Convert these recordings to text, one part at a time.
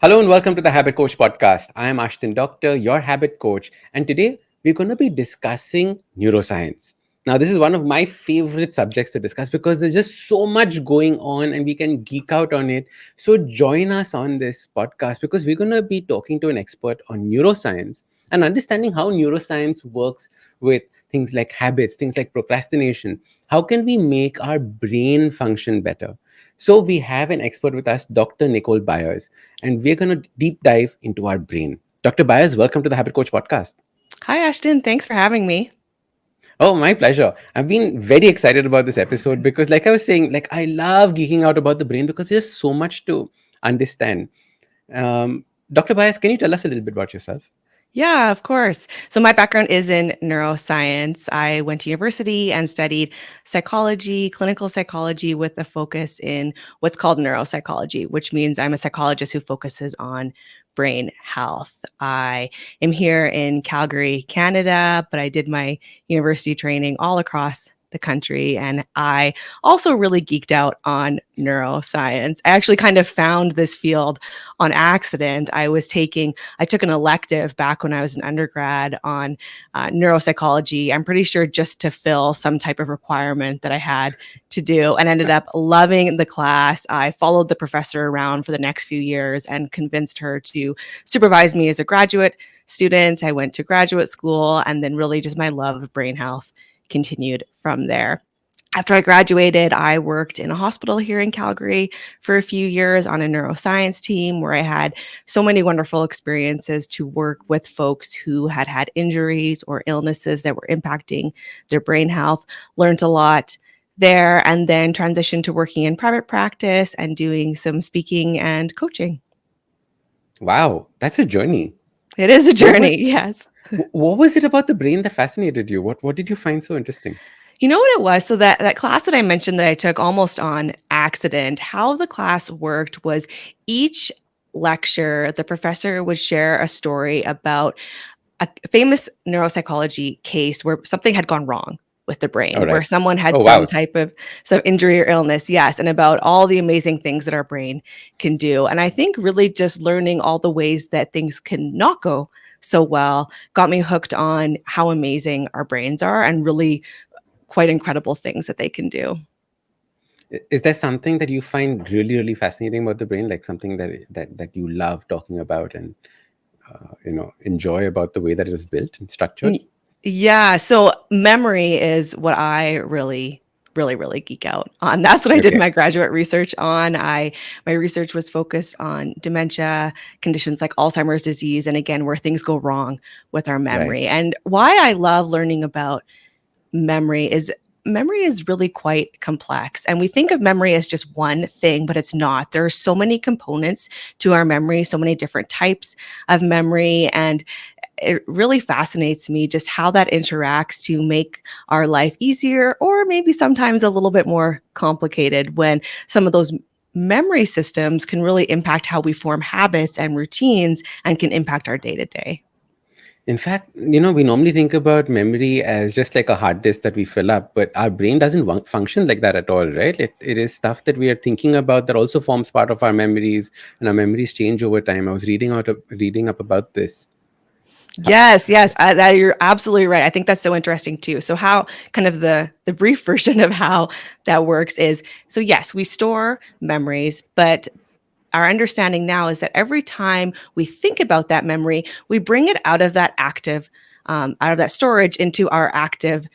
Hello and welcome to the Habit Coach podcast. I am Ashdin Doctor, your habit coach, and today we're going to be discussing neuroscience. Now, this is one of my favorite subjects to discuss because there's just so much going on and we can geek out on it. So, join us on this podcast because we're going to be talking to an expert on neuroscience and understanding how neuroscience works with things like habits, things like procrastination. How can we make our brain function better? So, we have an expert with us, Dr. Nicole Byers, and we're going to deep dive into our brain. Dr. Byers, welcome to the Habit Coach podcast. Hi, Ashton. Thanks for having me. Oh, my pleasure. I've been very excited about this episode because, like I was saying, like I love geeking out about the brain because there's so much to understand. Dr. Byers, can you tell us a little bit about yourself? Yeah, of course. So, my background is in neuroscience. I went to university and studied psychology, clinical psychology, with a focus in what's called neuropsychology, which means I'm a psychologist who focuses on brain health. I am here in Calgary, Canada, but I did my university training all across the country. And I also really geeked out on neuroscience. I actually kind of found this field on accident. I took an elective back when I was an undergrad on neuropsychology. I'm pretty sure just to fill some type of requirement that I had to do, and ended up loving the class. I followed the professor around for the next few years and convinced her to supervise me as a graduate student. I went to graduate school, and then really just my love of brain health continued from there. After I graduated, I worked in a hospital here in Calgary for a few years on a neuroscience team where I had so many wonderful experiences to work with folks who had had injuries or illnesses that were impacting their brain health. Learned a lot there, and then transitioned to working in private practice and doing some speaking and coaching. Wow, that's a journey. It is a What was journey, yes. what was it about the brain that fascinated you? What did you find so interesting? You know what it was? So that class that I mentioned that I took almost on accident, how the class worked was each lecture, the professor would share a story about a famous neuropsychology case where something had gone wrong with the All brain, where right. someone had Oh, wow. some injury or illness, yes, and about all the amazing things that our brain can do. And I think really just learning all the ways that things can not go so well got me hooked on how amazing our brains are and really quite incredible things that they can do. Is there something that you find really, really fascinating about the brain, like something that you love talking about and enjoy about the way that it was built and structured? Y- Yeah, so memory is what I really geek out on. That's what I did Okay. my graduate research on. My research was focused on dementia, conditions like Alzheimer's disease, and again, where things go wrong with our Right. memory. And why I love learning about memory is really quite complex. And we think of memory as just one thing, but it's not. There are so many components to our memory, so many different types of memory. And it really fascinates me just how that interacts to make our life easier or maybe sometimes a little bit more complicated when some of those memory systems can really impact how we form habits and routines and can impact our day to day. In fact, we normally think about memory as just like a hard disk that we fill up, but our brain doesn't function like that at all, right? It is stuff that we are thinking about that also forms part of our memories, and our memories change over time. I was reading up about this. Yes, you're absolutely right. I think that's so interesting too. So how kind of the brief version of how that works is, so yes, we store memories, but our understanding now is that every time we think about that memory, we bring it out of that storage into our active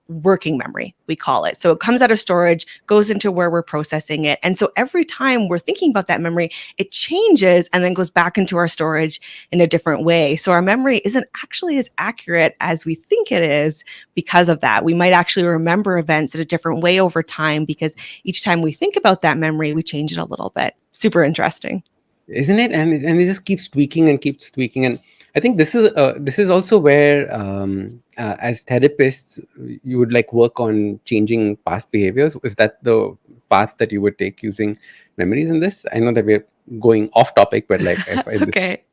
working memory, we call it. So it comes out of storage, goes into where we're processing it. And so every time we're thinking about that memory, it changes and then goes back into our storage in a different way. So our memory isn't actually as accurate as we think it is because of that. We might actually remember events in a different way over time because each time we think about that memory, we change it a little bit. Super interesting. Isn't it? And it just keeps tweaking. And I think this is also where, as therapists, you would like work on changing past behaviors. Is that the path that you would take using memories in this? I know that we're going off topic, but like if That's okay.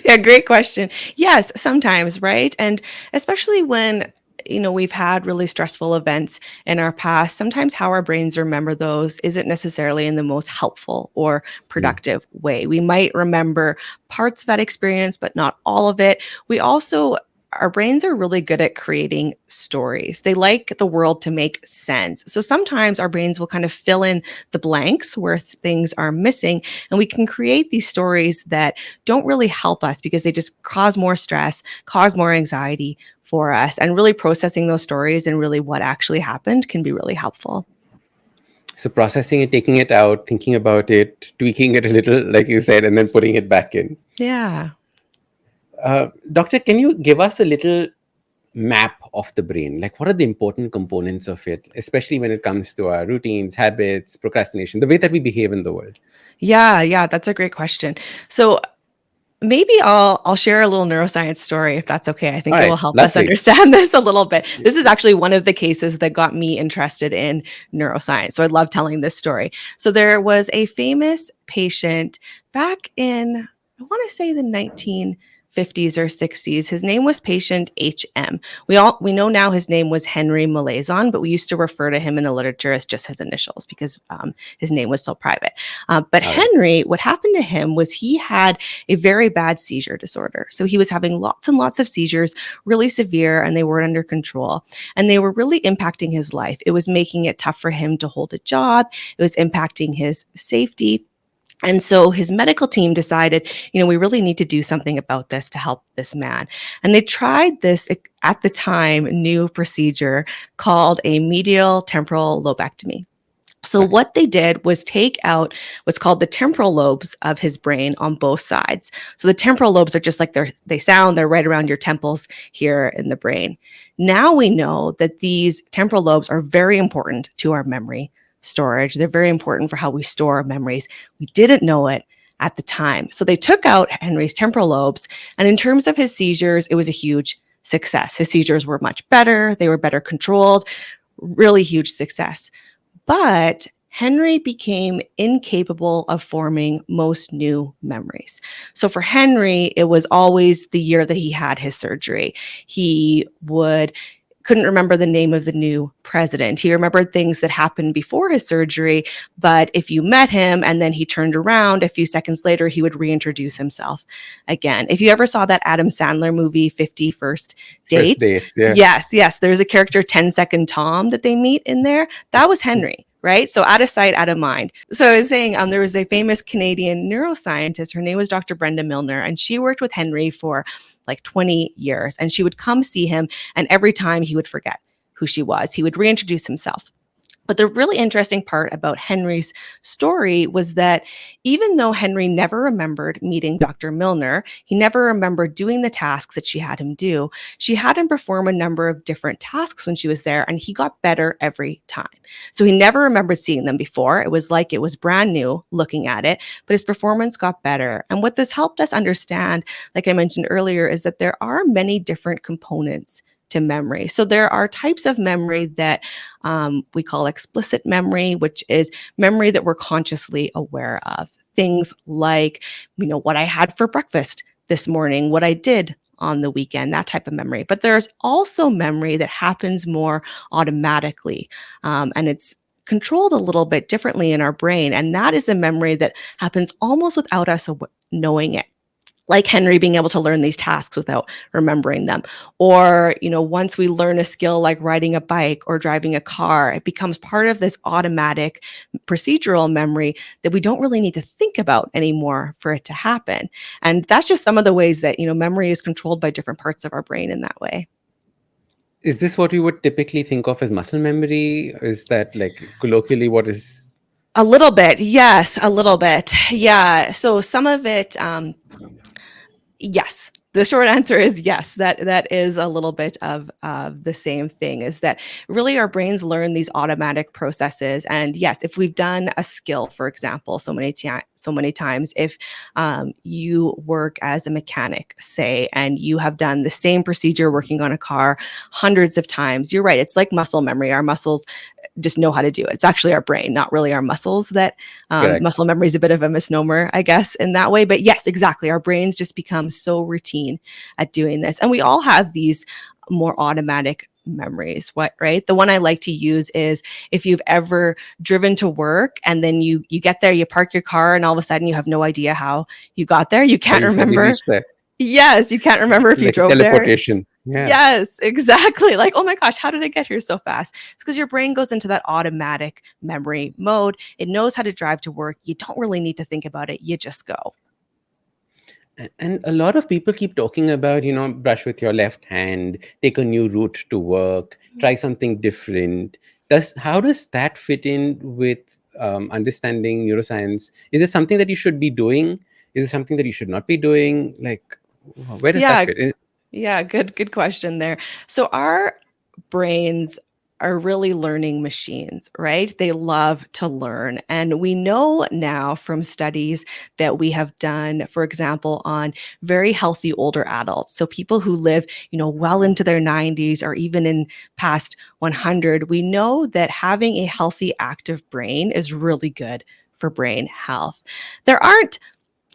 Yeah, great question. Yes, sometimes, right? And especially when we've had really stressful events in our past, sometimes how our brains remember those isn't necessarily in the most helpful or Mm. productive way. We might remember parts of that experience, but not all of it. We also our brains are really good at creating stories. They like the world to make sense. So sometimes our brains will kind of fill in the blanks where things are missing, and we can create these stories that don't really help us because they just cause more stress, cause more anxiety for us. And really processing those stories and really what actually happened can be really helpful. So processing it, taking it out, thinking about it, tweaking it a little, like you said, and then putting it back in. Yeah. Doctor, can you give us a little map of the brain? Like, what are the important components of it, especially when it comes to our routines, habits, procrastination, the way that we behave in the world? Yeah, that's a great question. So maybe I'll share a little neuroscience story if that's okay. I All think it will right, help us lovely. understand this a little bit. This is actually one of the cases that got me interested in neuroscience. So I love telling this story. So there was a famous patient back in, I want to say, the 1950s or 60s. His name was patient HM. We know now his name was Henry Malazan, but we used to refer to him in the literature as just his initials because his name was still private. But All right. Henry, what happened to him was he had a very bad seizure disorder. So he was having lots and lots of seizures, really severe, and they weren't under control. And they were really impacting his life. It was making it tough for him to hold a job, it was impacting his safety. And so his medical team decided, we really need to do something about this to help this man. And they tried this at the time new procedure called a medial temporal lobectomy. So Right. what they did was take out what's called the temporal lobes of his brain on both sides. So the temporal lobes are just like they're right around your temples here in the brain. Now we know that these temporal lobes are very important to our memory storage. They're very important for how we store our memories. We didn't know it at the time. So they took out Henry's temporal lobes, and in terms of his seizures, it was a huge success. His seizures were much better, they were better controlled, really huge success. But Henry became incapable of forming most new memories. So for Henry, it was always the year that he had his surgery. He couldn't remember the name of the new president. He remembered things that happened before his surgery, but if you met him and then he turned around a few seconds later, he would reintroduce himself again. If you ever saw that Adam Sandler movie, 50 First First Dates, dates. Yeah. yes, there's a character 10-second Tom that they meet in there. That was Henry. Right? So out of sight, out of mind. So I was saying there was a famous Canadian neuroscientist. Her name was Dr. Brenda Milner, and she worked with Henry for like 20 years. And she would come see him, and every time he would forget who she was. He would reintroduce himself. But the really interesting part about Henry's story was that even though Henry never remembered meeting Dr. Milner, he never remembered doing the tasks that she had him do. She had him perform a number of different tasks when she was there, and he got better every time. So he never remembered seeing them before. It was like it was brand new looking at it, but his performance got better. And what this helped us understand, like I mentioned earlier, is that there are many different components to memory. So there are types of memory that we call explicit memory, which is memory that we're consciously aware of. Things like, what I had for breakfast this morning, what I did on the weekend, that type of memory. But there's also memory that happens more automatically, and it's controlled a little bit differently in our brain. And that is a memory that happens almost without us knowing it, like Henry being able to learn these tasks without remembering them. Or, once we learn a skill like riding a bike or driving a car, it becomes part of this automatic procedural memory that we don't really need to think about anymore for it to happen. And that's just some of the ways that, memory is controlled by different parts of our brain in that way. Is this what we would typically think of as muscle memory? Is that like colloquially what is? A little bit. Yes, a little bit. Yeah. So some of it, yes. The short answer is yes. That is a little bit of the same thing. Is that really our brains learn these automatic processes? And yes, if we've done a skill, for example, so many times, if you work as a mechanic, say, and you have done the same procedure working on a car hundreds of times, you're right. It's like muscle memory. Our muscles just know how to do it. It's actually our brain, not really our muscles. That Correct. muscle memory is a bit of a misnomer, I guess, in that way. But yes, exactly. Our brains just become so routine at doing this. And we all have these more automatic memories. Right? The one I like to use is if you've ever driven to work and then you get there, you park your car, and all of a sudden you have no idea how you got there. You How can't you suddenly remember. reach there, Yes, you can't remember if you like a drove there. teleportation. Yeah. Yes, exactly. Like, oh my gosh, how did I get here so fast? It's because your brain goes into that automatic memory mode. It knows how to drive to work. You don't really need to think about it. You just go. And a lot of people keep talking about, brush with your left hand, take a new route to work, try something different. How does that fit in with understanding neuroscience? Is it something that you should be doing? Is it something that you should not be doing? Like, where does that Yeah, fit in? yeah, good question there. So our brains are really learning machines, right? They love to learn. And we know now from studies that we have done, for example, on very healthy older adults. So people who live, well into their 90s or even in past 100, we know that having a healthy active brain is really good for brain health. There aren't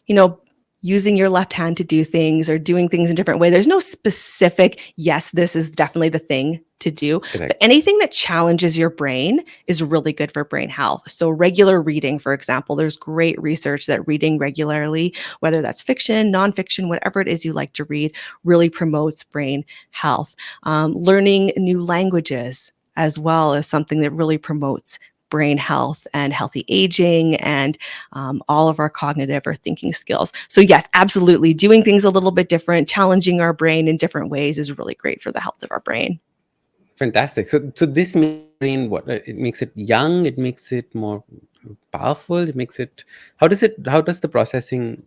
you know, using your left hand to do things or doing things in a different way. There's no specific, yes, this is definitely the thing to do. But Correct. anything that challenges your brain is really good for brain health. So, regular reading, for example, there's great research that reading regularly, whether that's fiction, nonfiction, whatever it is you like to read, really promotes brain health. Learning new languages as well is something that really promotes brain health and healthy aging and all of our cognitive or thinking skills. So yes, absolutely. Doing things a little bit different, challenging our brain in different ways is really great for the health of our brain. Fantastic. So this makes brain what? It makes it young. It makes it more powerful. It makes it. How does the processing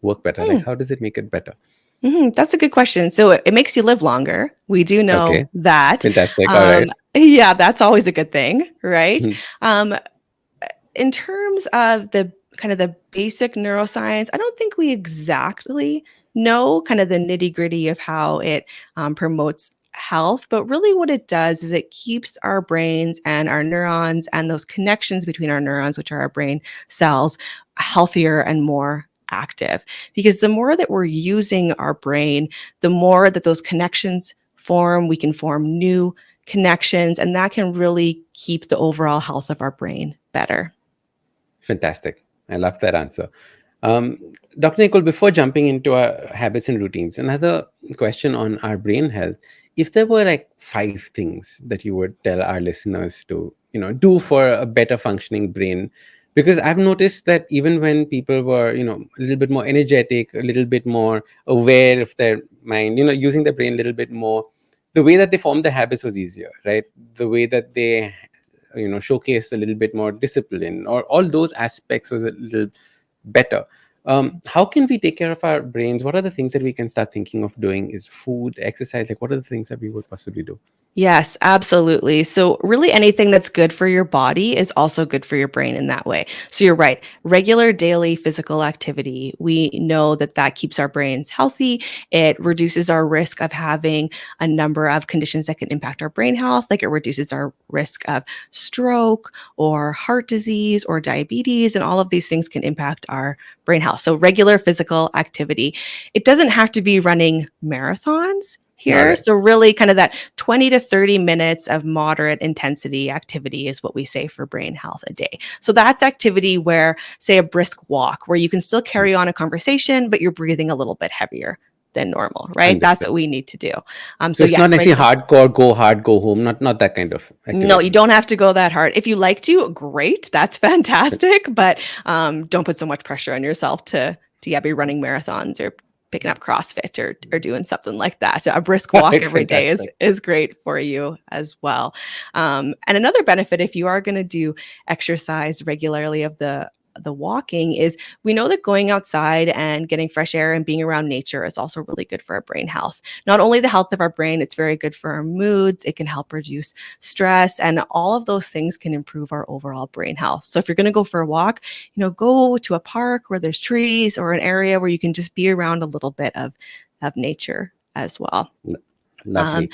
work better? Like, Hmm. how does it make it better? That's a good question. So it makes you live longer. We do know Okay. that. Fantastic. All right. Yeah, that's always a good thing, right? Mhm. Um, in terms of the kind of the basic neuroscience, I don't think we exactly know kind of the nitty gritty of how it promotes health, but really what it does is it keeps our brains and our neurons and those connections between our neurons, which are our brain cells, healthier and more active. Because the more that we're using our brain, the more that those connections form, we can form new connections, and that can really keep the overall health of our brain better. Fantastic. I love that answer. Um, Dr. Nicole, before jumping into our habits and routines, another question on our brain health. If there were like 5 things that you would tell our listeners to, do for a better functioning brain, because I've noticed that even when people were, a little bit more energetic, a little bit more aware of their mind, using their brain a little bit more, the way that they formed their habits was easier, right? The way that they showcased a little bit more discipline, or all those aspects was a little better. How can we take care of our brains? What are the things that we can start thinking of doing? Is food, exercise, like what are the things that we would possibly do? Yes, absolutely. So, really, anything that's good for your body is also good for your brain in that way. So, you're right. Regular daily physical activity, we know that that keeps our brains healthy. It reduces our risk of having a number of conditions that can impact our brain health, like it reduces our risk of stroke or heart disease or diabetes. And all of these things can impact our brain health. So, regular physical activity. It doesn't have to be running marathons All here. right. So, really, kind of that 20 to 30 minutes of moderate intensity activity is what we say for brain health a day. So, that's activity where, say, a brisk walk, where you can still carry on a conversation, but you're breathing a little bit heavier than normal, right? That's Understood. what we need to do. So So, it's not yes, necessarily regular. hardcore, go hard, go home. Not that kind of No, you activity. don't have to go that hard. If you like to, great, that's fantastic. But don't put so much pressure on yourself to be running marathons or picking up CrossFit or doing something like that. A brisk All walk right, every day is fantastic. is great for you as well. And another benefit, if you are going to do exercise regularly of the walking, is we know that going outside and getting fresh air and being around nature is also really good for our brain health. Not only the health of our brain, it's very good for our moods. It can help reduce stress, and all of those things can improve our overall brain health. So if you're going to go for a walk, go to a park where there's trees or an area where you can just be around a little bit of nature as well. L- Um, Lovely.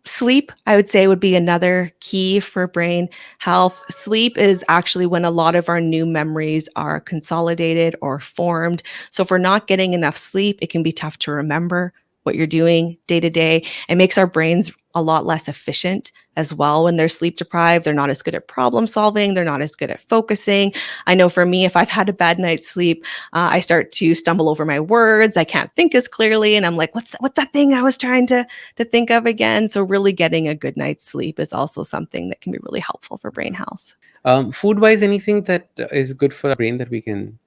Sleep, I would say, would be another key for brain health. Sleep is actually when a lot of our new memories are consolidated or formed. So if we're not getting enough sleep, it can be tough to remember what you're doing day to day. It makes our brains a lot less efficient as well when they're sleep deprived. They're not as good at problem solving. They're not as good at focusing. I know for me, if I've had a bad night's sleep, I start to stumble over my words. I can't think as clearly, and I'm like, "What's that thing I was trying to think of again?" So really getting a good night's sleep is also something that can be really helpful for brain health. Food-wise, anything that is good for our brain that we can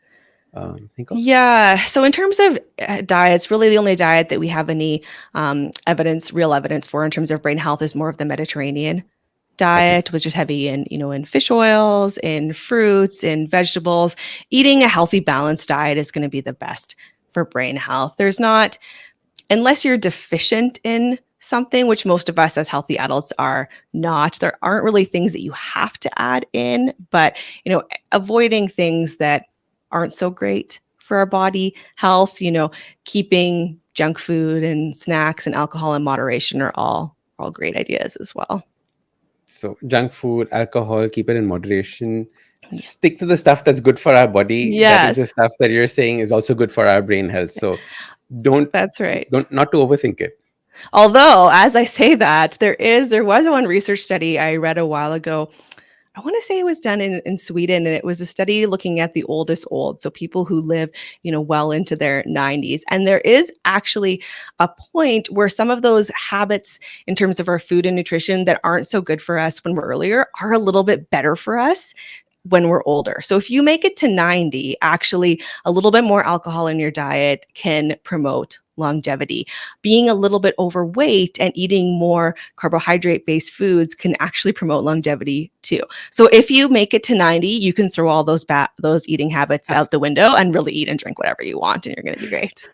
think of? Yeah. So in terms of diets, really the only diet that we have any real evidence for in terms of brain health is more of the Mediterranean Okay. diet, which is heavy in, in fish oils, in fruits, in vegetables. Eating a healthy, balanced diet is going to be the best for brain health. There's not, unless you're deficient in something, which most of us as healthy adults are not, there aren't really things that you have to add in, but, avoiding things that aren't so great for our body health, keeping junk food and snacks and alcohol in moderation are all great ideas as well. So junk food, alcohol, keep it in moderation. Yeah. Stick to the stuff that's good for our body. That is Yes, the stuff that you're saying is also good for our brain health. So don't that's right. don't not to overthink it. Although, as I say that, there was one research study I read a while ago. I want to say it was done in Sweden, and it was a study looking at the oldest old, so people who live, well into their 90s. And there is actually a point where some of those habits in terms of our food and nutrition that aren't so good for us when we're earlier are a little bit better for us when we're older. So if you make it to 90, actually a little bit more alcohol in your diet can promote longevity. Being a little bit overweight and eating more carbohydrate-based foods can actually promote longevity too. So if you make it to 90, you can throw all those eating habits out the window and really eat and drink whatever you want, and you're going to be great.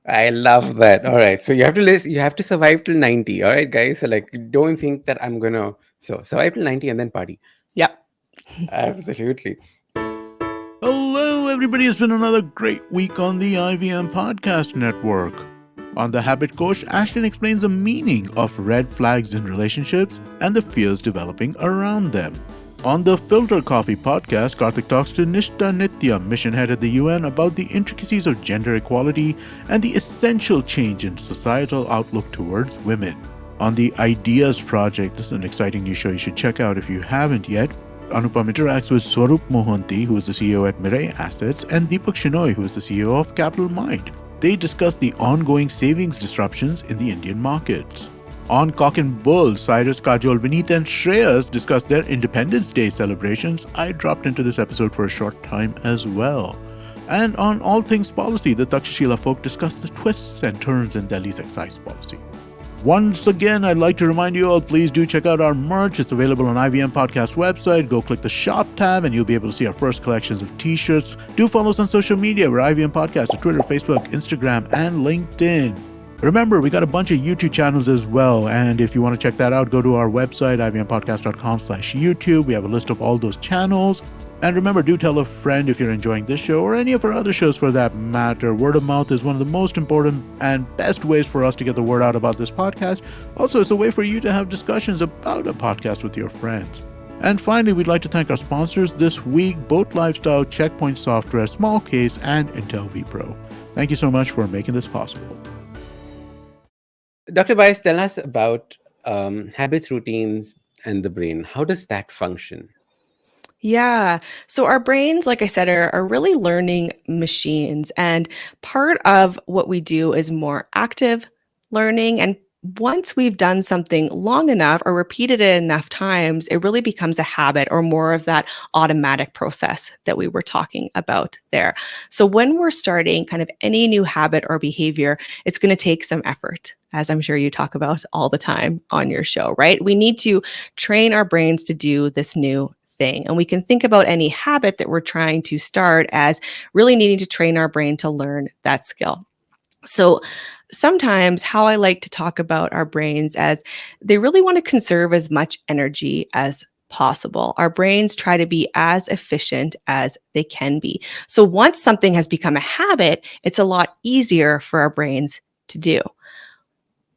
I love that. All right. So you have to you have to survive till 90. All right, guys. So like don't think that I'm gonna survive till 90 and then party. Yep. Absolutely. Hello, everybody. It's been another great week on the IVM Podcast Network. On The Habit Coach, Ashdin explains the meaning of red flags in relationships and the fears developing around them. On the Filter Coffee Podcast, Karthik talks to Nishta Nitya, mission head at the UN, about the intricacies of gender equality and the essential change in societal outlook towards women. On the Ideas Project, this is an exciting new show you should check out if you haven't yet. Anupam interacts with Swarup Mohanty, who is the CEO at Mirai Assets, and Deepak Shenoy, who is the CEO of Capital Mind. They discuss the ongoing savings disruptions in the Indian markets. On Cock and Bull, Cyrus, Kajol, Vineet, and Shreyas discuss their Independence Day celebrations. I dropped into this episode for a short time as well. And on All Things Policy, the Takshashila folk discuss the twists and turns in Delhi's excise policy. Once again, I'd like to remind you all, please do check out our merch. It's available on IVM Podcast website. Go click the shop tab and you'll be able to see our first collections of t-shirts. Do follow us on social media. We're IVM Podcast on Twitter, Facebook, Instagram, and LinkedIn. Remember, we got a bunch of YouTube channels as well. And if you want to check that out, go to our website, ivmpodcast.com/YouTube. We have a list of all those channels. And remember, do tell a friend if you're enjoying this show or any of our other shows for that matter. Word of mouth is one of the most important and best ways for us to get the word out about this podcast. Also, it's a way for you to have discussions about a podcast with your friends. And finally, we'd like to thank our sponsors this week, Boat Lifestyle, Checkpoint Software, Small Case, and Intel vPro. Thank you so much for making this possible. Dr. Byers, tell us about habits, routines, and the brain. How does that function? Yeah. So our brains, like I said, are really learning machines. And part of what we do is more active learning. And once we've done something long enough or repeated it enough times, it really becomes a habit or more of that automatic process that we were talking about there. So when we're starting kind of any new habit or behavior, it's going to take some effort, as I'm sure you talk about all the time on your show, right? We need to train our brains to do this new thing. And we can think about any habit that we're trying to start as really needing to train our brain to learn that skill. So sometimes how I like to talk about our brains as they really want to conserve as much energy as possible. Our brains try to be as efficient as they can be. So once something has become a habit, it's a lot easier for our brains to do.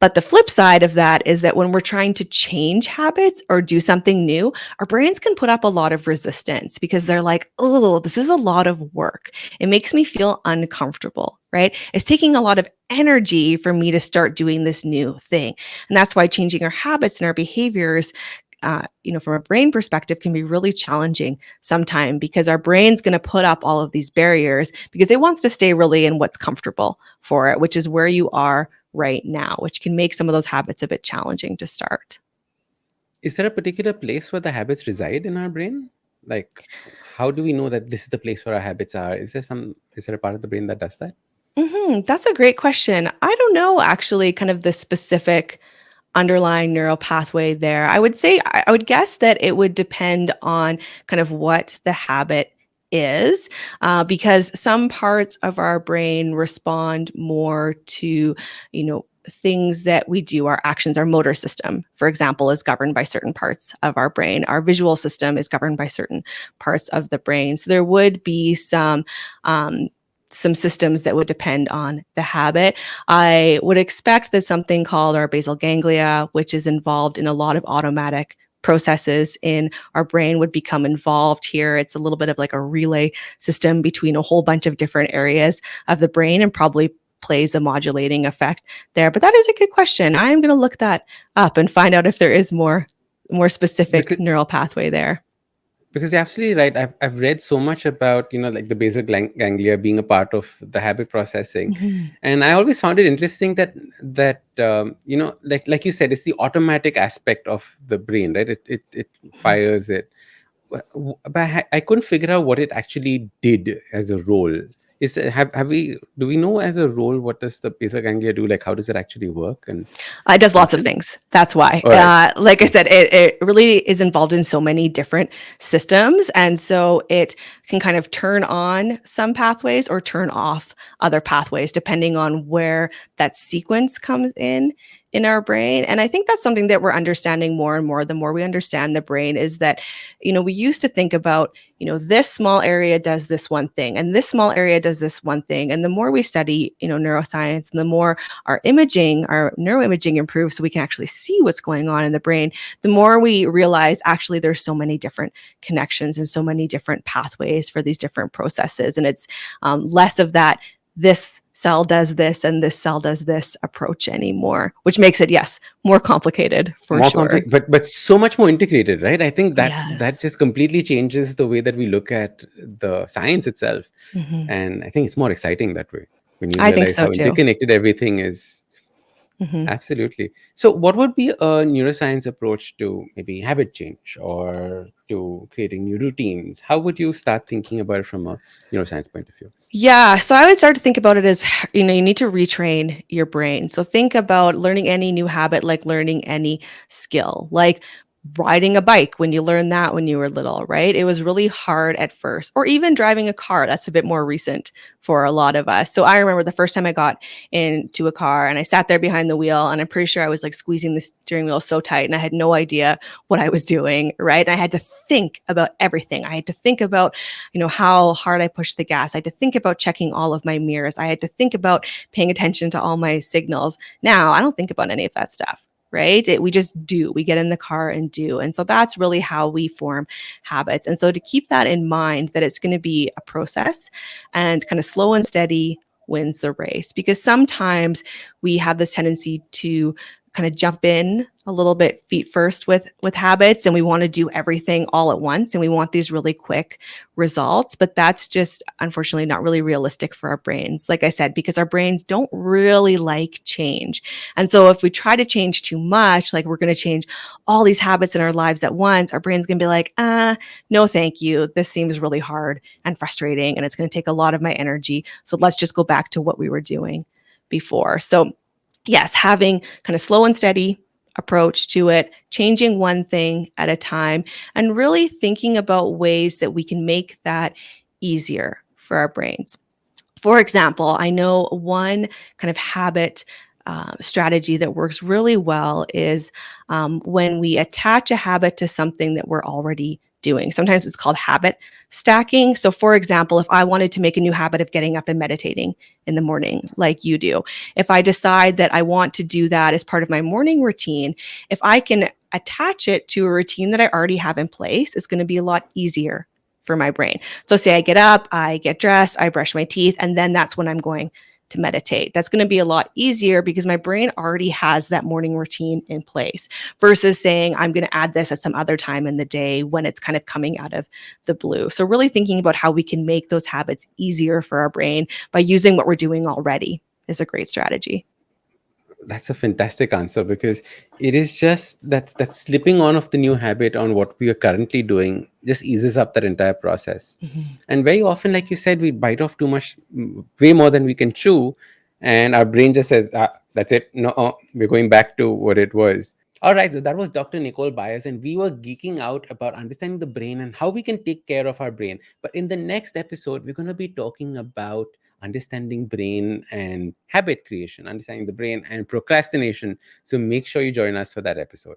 But the flip side of that is that when we're trying to change habits or do something new, our brains can put up a lot of resistance because they're like, oh, this is a lot of work. It makes me feel uncomfortable, right? It's taking a lot of energy for me to start doing this new thing. And that's why changing our habits and our behaviors from a brain perspective can be really challenging sometimes because our brain's going to put up all of these barriers because it wants to stay really in what's comfortable for it, which is where you are right now, which can make some of those habits a bit challenging to start. Is there a particular place where the habits reside in our brain? Like, how do we know that this is the place where our habits are? Is there a part of the brain that does that? That's a great question. I don't know actually kind of the specific underlying neural pathway there. I would say, I would guess that it would depend on kind of what the habit is, because some parts of our brain respond more to, things that we do, our actions, our motor system, for example, is governed by certain parts of our brain. Our visual system is governed by certain parts of the brain. So there would be some systems that would depend on the habit. I would expect that something called our basal ganglia, which is involved in a lot of automatic processes in our brain, would become involved here. It's a little bit of like a relay system between a whole bunch of different areas of the brain and probably plays a modulating effect there. But that is a good question. I'm going to look that up and find out if there is more specific neural pathway there. Because you're absolutely right. I've read so much about, like the basal ganglia being a part of the habit processing. And I always found it interesting that like you said, it's the automatic aspect of the brain, right? It fires it. But I couldn't figure out what it actually did as a role. Do we know as a role what does the basal ganglia do? Like, how does it actually work? And it does lots of things. That's why. Right. Like I said, it really is involved in so many different systems. And so it can kind of turn on some pathways or turn off other pathways, depending on where that sequence comes in our brain. And I think that's something that we're understanding more and more. The more we understand the brain is that, we used to think about, this small area does this one thing and this small area does this one thing. And the more we study, neuroscience and the more our neuroimaging improves so we can actually see what's going on in the brain, the more we realize actually there's so many different connections and so many different pathways for these different processes. And it's less of that, this cell does this and this cell does this approach anymore, which makes it, yes, more complicated for sure. But so much more integrated, right? I think that Yes. that just completely changes the way that we look at the science itself. And I think it's more exciting that way when you I think realize so how too. interconnected everything is. Absolutely. So what would be a neuroscience approach to maybe habit change or to creating new routines? How would you start thinking about it from a neuroscience point of view? Yeah, so I would start to think about it as, you need to retrain your brain. So think about learning any new habit like learning any skill, like riding a bike when you learned that when you were little, right? It was really hard at first, or even driving a car. That's a bit more recent for a lot of us. So I remember the first time I got into a car and I sat there behind the wheel and I'm pretty sure I was like squeezing the steering wheel so tight and I had no idea what I was doing, right? And I had to think about everything. I had to think about, how hard I pushed the gas. I had to think about checking all of my mirrors. I had to think about paying attention to all my signals. Now I don't think about any of that stuff. Right? We just do. We get in the car and do. And so that's really how we form habits. And so to keep that in mind, that it's going to be a process and kind of slow and steady wins the race, because sometimes we have this tendency to kind of jump in a little bit feet first with habits, and we want to do everything all at once and we want these really quick results, but that's just unfortunately not really realistic for our brains, like I said, because our brains don't really like change. And so if we try to change too much, like we're going to change all these habits in our lives at once, our brain's going to be like, no thank you, this seems really hard and frustrating and it's going to take a lot of my energy, so let's just go back to what we were doing before. So yes, having kind of slow and steady approach to it, changing one thing at a time, and really thinking about ways that we can make that easier for our brains. For example, I know one kind of habit strategy that works really well is when we attach a habit to something that we're already doing. Sometimes it's called habit stacking. So, for example, if I wanted to make a new habit of getting up and meditating in the morning, like you do, if I decide that I want to do that as part of my morning routine, if I can attach it to a routine that I already have in place, it's going to be a lot easier for my brain. So, say I get up, I get dressed, I brush my teeth, and then that's when I'm going to meditate. That's going to be a lot easier because my brain already has that morning routine in place versus saying I'm going to add this at some other time in the day when it's kind of coming out of the blue. So, really thinking about how we can make those habits easier for our brain by using what we're doing already is a great strategy. That's a fantastic answer, because it is just that slipping on of the new habit on what we are currently doing just eases up that entire process. And very often, like you said, we bite off too much, way more than we can chew, and our brain just says, that's it, no, we're going back to what it was. All right, so that was Dr. Nicole Byers, and we were geeking out about understanding the brain and how we can take care of our brain. But in the next episode, we're going to be talking about understanding brain and habit creation, understanding the brain and procrastination. So make sure you join us for that episode.